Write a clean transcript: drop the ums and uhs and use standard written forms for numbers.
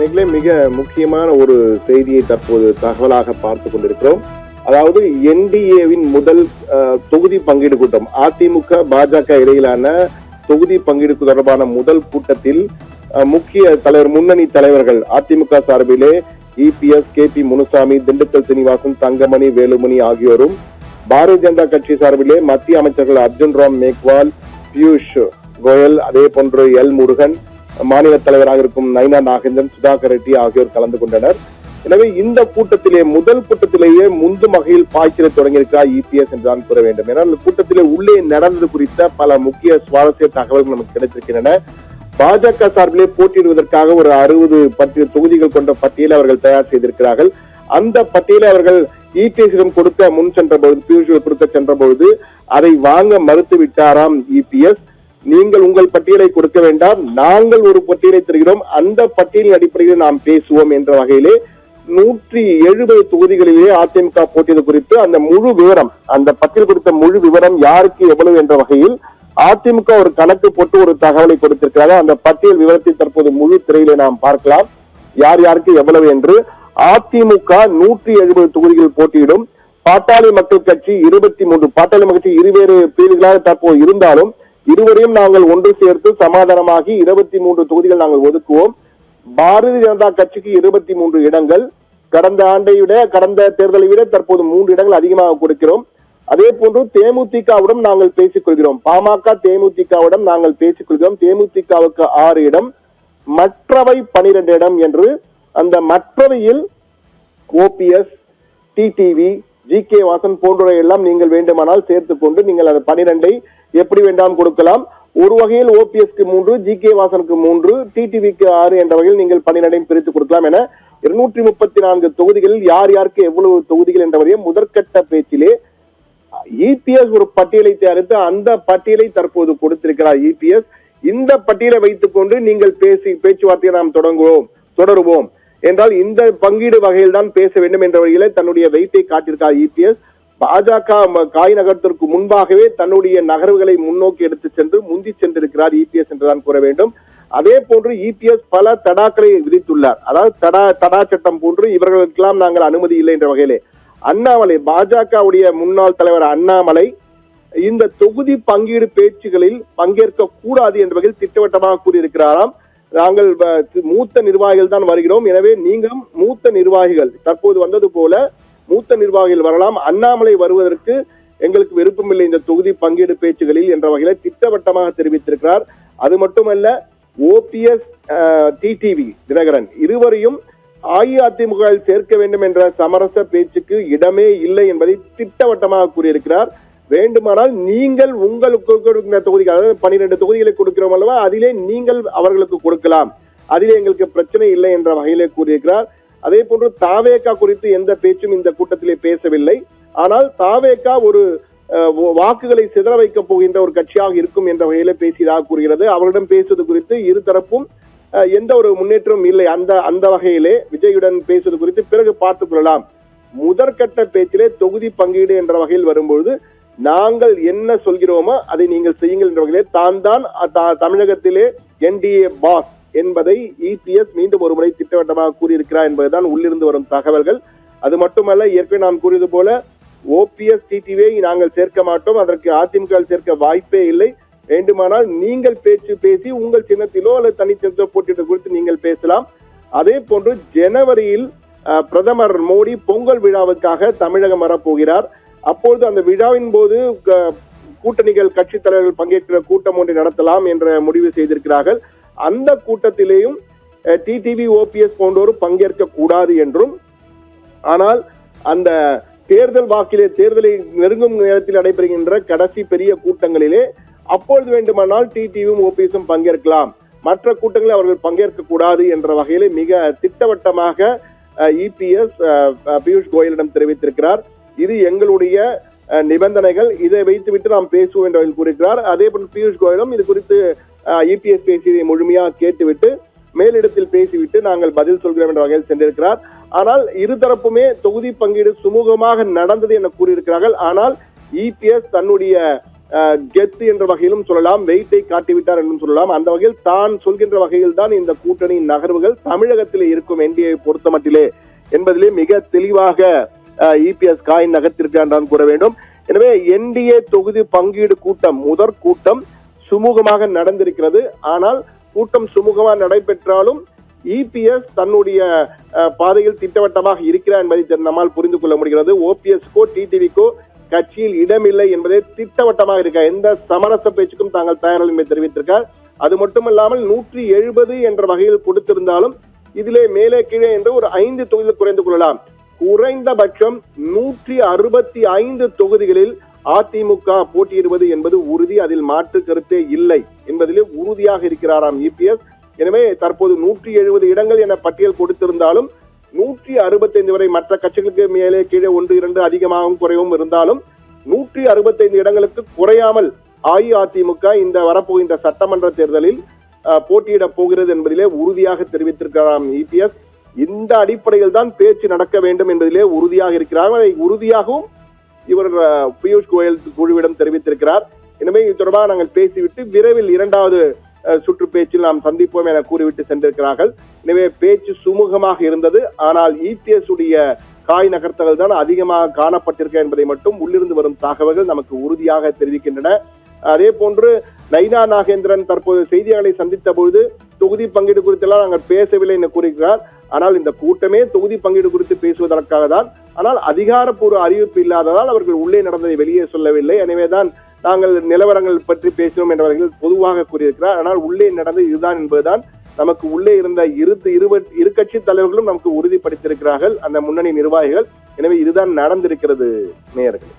மிக முக்கியமான ஒரு செய்தியை தற்போது தகவலாக பார்த்து கொண்டிருக்கிறோம். அதாவது என்டிஏவின் முதல் தொகுதி பங்கீடு கூட்டம், அதிமுக பாஜக இடையிலான தொகுதி பங்கீடு தொடர்பான முதல் கூட்டத்தில் முக்கிய முன்னணி தலைவர்கள் அதிமுக சார்பிலே இபிஎஸ், KP முனுசாமி, திண்டுக்கல் சீனிவாசன், தங்கமணி, வேலுமணி ஆகியோரும், பாரதிய ஜனதா கட்சி சார்பிலே மத்திய அமைச்சர்கள் அர்ஜுன் ராம் மேக்வால், பியூஷ் கோயல், அதே போன்று எல் முருகன், மாநில தலைவராக இருக்கும் நைனா நாகேந்திரன், சுதாகர் ரெட்டி ஆகியோர் கலந்து கொண்டனர். எனவே இந்த கூட்டத்திலே முதல் கூட்டத்திலேயே முந்தும் வகையில் பாய்ச்சலை தொடங்கியிருக்கிறார் இபிஎஸ் என்றுதான் கூற வேண்டும். ஏன்னா இந்த கூட்டத்திலே உள்ளே நடந்தது குறித்த பல முக்கிய சுவாரஸ்ய தகவல்கள் நமக்கு கிடைத்திருக்கின்றன. பாஜக சார்பிலே போட்டியிடுவதற்காக ஒரு 60 தொகுதிகள் கொண்ட பட்டியலை அவர்கள் தயார் செய்திருக்கிறார்கள். அந்த பட்டியலை அவர்கள் இபிஎஸ்ஸிடம் கொடுக்க முன் சென்ற பொழுது, பியூஷ் கொடுக்க சென்ற பொழுது அதை வாங்க மறுத்து விட்டாராம் இபிஎஸ். நீங்கள் உங்கள் பட்டியலை கொடுக்க வேண்டாம், நாங்கள் ஒரு பட்டியலை தருகிறோம், அந்த பட்டியலின் அடிப்படையில் நாம் பேசுவோம் என்ற வகையிலே 170 தொகுதிகளிலே அதிமுக போட்டியது குறித்து அந்த முழு விவரம், அந்த பட்டியல் குறித்த முழு விவரம் யாருக்கு எவ்வளவு என்ற வகையில் அதிமுக ஒரு கணக்கு போட்டு ஒரு தகவலை கொடுத்திருக்கிறார்கள். அந்த பட்டியல் விவரத்தை தற்போது முழு திரையிலே நாம் பார்க்கலாம், யார் யாருக்கு எவ்வளவு என்று. அதிமுக 170 தொகுதிகள் போட்டியிடும். பாட்டாளி மக்கள் கட்சி 23, பாட்டாளி மக்கள் கட்சி இருவேறு பிரிவுகளாக தற்போது இருந்தாலும் இருவரையும் நாங்கள் ஒன்று சேர்த்து சமாதானமாகி 23 தொகுதிகள் நாங்கள் ஒதுக்குவோம். பாரதிய ஜனதா கட்சிக்கு 23 இடங்கள், கடந்த தேர்தலை விட தற்போது 3 இடங்கள் அதிகமாக கொடுக்கிறோம். அதே போன்று தேமுதிகவுடன் நாங்கள் பேசிக் கொள்கிறோம், பாமக தேமுதிகவுடன் நாங்கள் பேசிக் கொள்கிறோம். தேமுதிகவுக்கு 6 இடம், மற்றவை 12 இடம் என்று. அந்த மற்றவையில் ஓபிஎஸ், டிடிவி, GK வாசன் போன்றவை எல்லாம் நீங்கள் வேண்டுமானால் சேர்த்துக் கொண்டு நீங்கள் அந்த 12ஐ எப்படி வேண்டாம் கொடுக்கலாம். ஒரு வகையில் ஓபிஎஸ்க்கு 3, GK வாசனுக்கு 3, டிடிவிக்கு 6 என்ற வகையில் நீங்கள் 12ஐயும் பிரித்து கொடுக்கலாம் என 234 தொகுதிகளில் யார் யாருக்கு எவ்வளவு தொகுதிகள் என்ற வரையும் முதற்கட்ட பேச்சிலே இபிஎஸ் ஒரு பட்டியலை தயாரித்து அந்த பட்டியலை தற்போது கொடுத்திருக்கிறார் இபிஎஸ். இந்த பட்டியலை வைத்துக் கொண்டு நீங்கள் பேச்சுவார்த்தையை நாம் தொடருவோம் என்றால் இந்த பங்கீடு வகையில் தான் பேச வேண்டும் என்ற வகையிலே தன்னுடைய வெயிட்டை காட்டியிருக்கார் இபிஎஸ். பாஜக காய் நகரத்திற்கு முன்பாகவே தன்னுடைய நகர்வுகளை முன்னோக்கி எடுத்து சென்று முந்தி சென்றிருக்கிறார் இபிஎஸ் என்றுதான் கூற வேண்டும். அதே போன்று இபிஎஸ் பல தடாக்களை விதித்துள்ளார். அதாவது தடா சட்டம் போன்று இவர்களுக்கெல்லாம் நாங்கள் அனுமதி இல்லை என்ற வகையிலே அண்ணாமலை, பாஜகவுடைய முன்னாள் தலைவர் அண்ணாமலை இந்த தொகுதி பங்கீடு பேச்சுகளில் பங்கேற்க கூடாது என்ற வகையில் திட்டவட்டமாக கூறியிருக்கிறாராம். நாங்கள் மூத்த நிர்வாகிகள் தான் வருகிறோம், எனவே நீங்களும் மூத்த நிர்வாகிகள், தற்போது வந்தது போல மூத்த நிர்வாகிகள் வரலாம், அண்ணாமலை வருவதற்கு எங்களுக்கு விருப்பமில்லை இந்த தொகுதி பங்கீடு பேச்சுகளில் என்ற வகையில திட்டவட்டமாக தெரிவித்திருக்கிறார். அது மட்டுமல்ல, ஓபிஎஸ், டிடிவி தினகரன் இருவரையும் அஇஅதிமுக சேர்க்க வேண்டும் என்ற சமரச பேச்சுக்கு இடமே இல்லை என்பதை திட்டவட்டமாக கூறியிருக்கிறார். வேண்டுமானால் நீங்கள் உங்களுக்கு தொகுதிகள், அதாவது 12 தொகுதிகளை கொடுக்கிறோம் அல்லவா, அதிலே நீங்கள் அவர்களுக்கு கொடுக்கலாம், அதிலே எங்களுக்கு பிரச்சனை இல்லை என்ற வகையிலே கூறியிருக்கிறார். அதே போன்று தாவேகா குறித்து எந்த பேச்சும் இந்த கூட்டத்திலே பேசவில்லை. ஆனால் தாவேகா ஒரு வாக்குகளை சிதற வைக்க போகின்ற ஒரு கட்சியாக இருக்கும் என்ற வகையிலே பேசியதாக கூறுகிறது. அவரிடம் பேசுவது குறித்து இருதரப்பும் எந்த ஒரு முன்னேற்றமும் இல்லை. அந்த வகையிலே விஜயுடன் பேசுவது குறித்து பிறகு பார்த்துக் கொள்ளலாம். முதற்கட்ட பேச்சிலே தொகுதி பங்கீடு என்ற வகையில் வரும்பொழுது நாங்கள் என்ன சொல்கிறோமோ அதை நீங்கள் செய்யுங்கள் என்ற வகையிலே தான் தமிழகத்திலே என்டிஏ பாஸ் என்பதை இபிஎஸ் மீண்டும் ஒரு முறை திட்டவட்டமாக கூறியிருக்கிறார் என்பதுதான் உள்ளிருந்து வரும் தகவல்கள். அது மட்டுமல்ல, ஏற்கனவே நான் கூறியது போல ஓபிஎஸ், டிடிவியை நாங்கள் சேர்க்க மாட்டோம், அதற்கு அதிமுக சேர்க்க வாய்ப்பே இல்லை. வேண்டுமானால் நீங்கள் பேசி உங்கள் சின்னத்திலோ அல்லது தனிச்சின்னத்திலோ போட்டியிட குறித்து நீங்கள் பேசலாம். அதே போன்று ஜனவரியில் பிரதமர் மோடி பொங்கல் விழாவுக்காக தமிழகம் வரப்போகிறார். அப்பொழுது அந்த விழாவின் போது கூட்டணிகள், கட்சி தலைவர்கள் பங்கேற்கிற கூட்டம் ஒன்றை நடத்தலாம் என்ற முடிவு செய்திருக்கிறார்கள். அந்த கூட்டத்திலேயும் டிடிவி, ஓபிஎஸ் போன்றோரும் பங்கேற்க கூடாது என்றும், ஆனால் அந்த தேர்தல் வாக்கிலே, தேர்தலை நெருங்கும் நேரத்தில் நடைபெறுகின்ற கடைசி பெரிய கூட்டங்களிலே அப்பொழுது வேண்டுமானால் டிடிவியும் ஓபிஎஸும் பங்கேற்கலாம், மற்ற கூட்டங்களில் அவர்கள் பங்கேற்க கூடாது என்ற வகையிலே மிக திட்டவட்டமாக இபிஎஸ் பியூஷ் கோயலிடம் தெரிவித்திருக்கிறார். இது எங்களுடைய நிபந்தனைகள், இதை வைத்துவிட்டு நாம் பேசுவோம் என்று கூறுகிறார். அதே போன்று பியூஷ் கோயலும் இது குறித்து இபிஎஸ் பேசியதை முழுமையாக கேட்டுவிட்டு மேலிடத்தில் பேசிவிட்டு நாங்கள் பதில் சொல்கிறோம் என்ற வகையில் சென்றிருக்கிறார். ஆனால் இருதரப்புமே தொகுதி பங்கீடு சுமூகமாக நடந்தது என கூறியிருக்கிறார்கள். ஆனால் இபிஎஸ் தன்னுடைய கெத்து என்ற வகையிலும் சொல்லலாம், வெயிட்டை காட்டிவிட்டார் என்றும் சொல்லலாம். அந்த வகையில் தான் சொல்கின்ற வகையில் தான் இந்த கூட்டணியின் நகர்வுகள் தமிழகத்திலே இருக்கும் என்டிஏ பொறுத்த மட்டிலே என்பதிலே மிக தெளிவாக இபிஎஸ் காய் நகர்த்திருக்கிறார் தான் கூற வேண்டும். எனவே என்டிஏ தொகுதி பங்கீடு கூட்டம் முதற் கூட்டம் சுமூகமாக நடந்திருக்கிறது. ஆனால் கூட்டம் சுமூகமாக நடைபெற்றாலும் இபிஎஸ் தன்னுடைய பாதையில் திட்டவட்டமாக இருக்கிறார் என்பதை நம்மால் புரிந்து கொள்ள முடிகிறது. ஓபிஎஸ்கோ டிடிவிக்கோ கட்சியில் இடமில்லை என்பதை திட்டவட்டமாக இருக்க எந்த சமரச பேச்சுக்கும் தாங்கள் தயாரில்லை என்பதை தெரிவித்திருக்கார். அது மட்டுமல்லாமல் 170 என்ற வகையில் கொடுத்திருந்தாலும் இதிலே மேலே கீழே என்று ஒரு 5 தொகுதிகள் குறைந்து கொள்ளலாம். குறைந்தபட்சம் 165 தொகுதிகளில் அதிமுக போட்டியிடுவது என்பது உறுதி, அதில் மாற்று கருத்தே இல்லை என்பதிலே உறுதியாக இருக்கிறாராம் இபிஎஸ். எனவே தற்போது 170 இடங்கள் என பட்டியல் கொடுத்திருந்தாலும் 165 வரை மற்ற கட்சிகளுக்கு மேலே கீழே 1-2 அதிகமாகவும் குறைவும் இருந்தாலும் 165 இடங்களுக்கு குறையாமல் அஇஅதிமுக இந்த வரப்போகின்ற சட்டமன்ற தேர்தலில் போட்டியிட போகிறது என்பதிலே உறுதியாக தெரிவித்திருக்கிறாராம் இபிஎஸ். இந்த அடிப்படையில் தான் பேச்சு நடக்க வேண்டும் என்பதிலே உறுதியாக இருக்கிறார். அதை உறுதியாகவும் இவர் பியூஷ் கோயல் குழுவிடம் தெரிவித்திருக்கிறார். எனவே இது தொடர்பாக நாங்கள் பேசிவிட்டு விரைவில் 2வது சுற்று பேச்சில் நாம் சந்திப்போம் என கூறிவிட்டு சென்றிருக்கிறார்கள். எனவே பேச்சு சுமூகமாக இருந்தது. ஆனால் இபிஎஸ் உடைய காய் நகர்த்தல்கள் தான் அதிகமாக காணப்பட்டிருக்க என்பதை மட்டும் உள்ளிருந்து வரும் தகவல்கள் நமக்கு உறுதியாக தெரிவிக்கின்றன. அதே போன்று நைனா நாகேந்திரன் தற்போது செய்தியாளர்களை சந்தித்த பொழுது தொகுதி பங்கீடு குறித்தெல்லாம் நாங்கள் பேசவில்லை என கூறுகிறார். ஆனால் இந்த கூட்டமே தொகுதி பங்கீடு குறித்து பேசுவதற்காக தான். ஆனால் அதிகாரப்பூர்வ அறிவிப்பு இல்லாததால் அவர்கள் உள்ளே நடந்ததை வெளியே சொல்லவில்லை. எனவேதான் நாங்கள் நிலவரங்கள் பற்றி பேசினோம் என்றவர்கள் பொதுவாக கூறியிருக்கிறார். ஆனால் உள்ளே நடந்தது இதுதான் என்பதுதான் நமக்கு உள்ளே இருந்த இரு கட்சி தலைவர்களும் நமக்கு உறுதிப்படுத்தியிருக்கிறார்கள், அந்த முன்னணி நிர்வாகிகள். எனவே இதுதான் நடந்திருக்கிறது நேயர்களே.